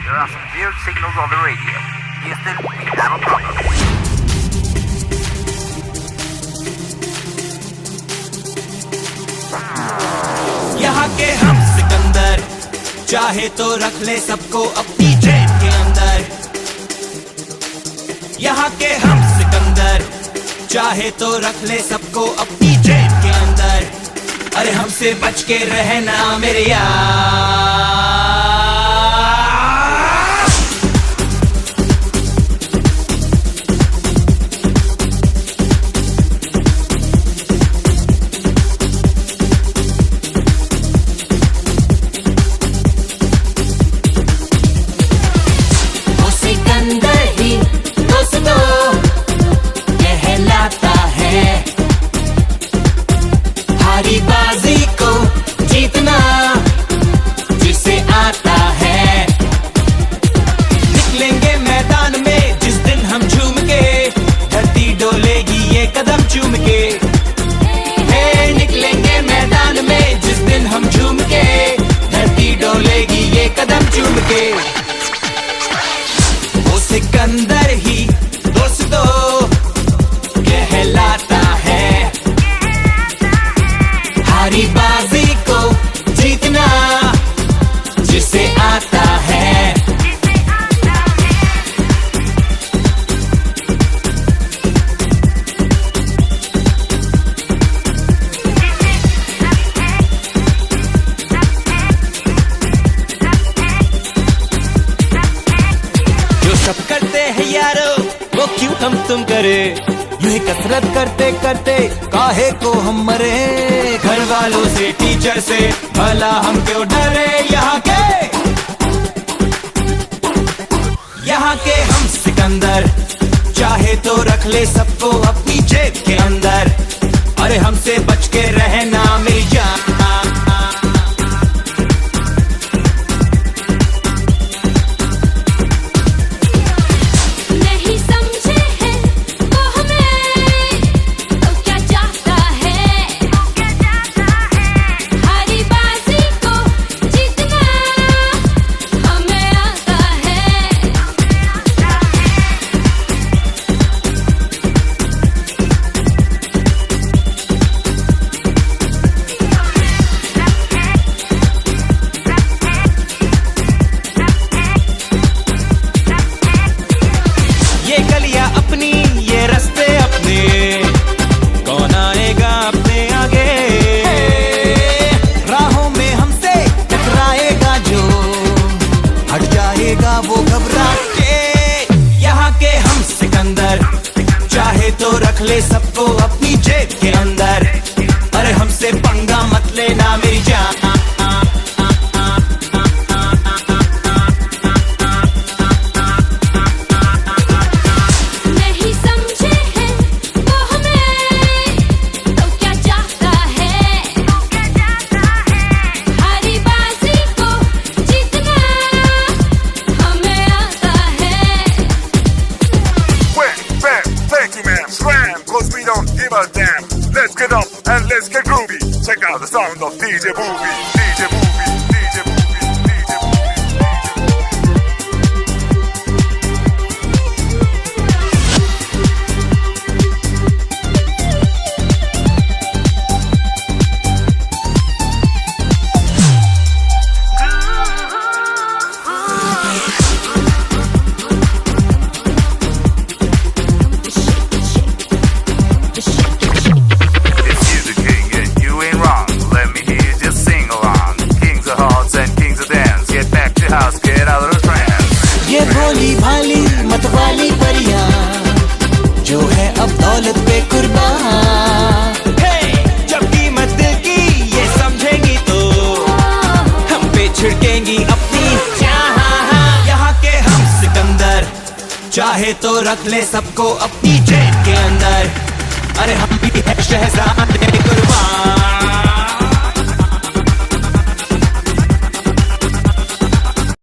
There are some weird signals on the radio. Houston, we have a problem. यहाँ के हम सिकंदर चाहे तो रख ले सबको अपनी जेब के अंदर। यहाँ के हम सिकंदर चाहे तो रख ले सबको अपनी जेब के अंदर। अरे हमसे बच के रहना मेरे यार। बाजी को जीतना जिसे आता है, निकलेंगे मैदान में जिस दिन हम झूम के, धरती डोलेगी ये कदम चूम के। हे निकलेंगे मैदान में जिस दिन हम झूम के, धरती डोलेगी ये कदम चूम के। वो सिकंदर ही दोस्तों कहलाता है, हारी बाजी को जीतना जिसे आता है। जो सब करते हैं यारो वो क्यों हम तुम करे, यूं ही कसरत करते करते काहे को हम मरे। घर वालों से टीचर से भला हम क्यों डरे, यहाँ के हम सिकंदर चाहे तो रख ले सबको अपनी जेब के अंदर। अरे हमसे बच के रहना मेरी जान। वो घबरा के यहाँ के हम सिकंदर चाहे तो रख ले सबको अपनी जेब के अंदर। अरे हमसे पंगा मत लेना मेरी जान। We don't give a damn. Let's get up and let's get groovy. Check out the sound of DJ Booby. DJ Booby. DJ Booby. DJ Booby. ये भोली भाली मतवाली परियां जो है अब दौलत पे कुर्बान। जब कीमत दिल की ये समझेंगी तो हम पे छिड़केंगी अपनी जान। यहाँ के हम सिकंदर चाहे तो रख ले सबको अपनी जेब के अंदर। अरे हम भी है शहजादे कुर्बान।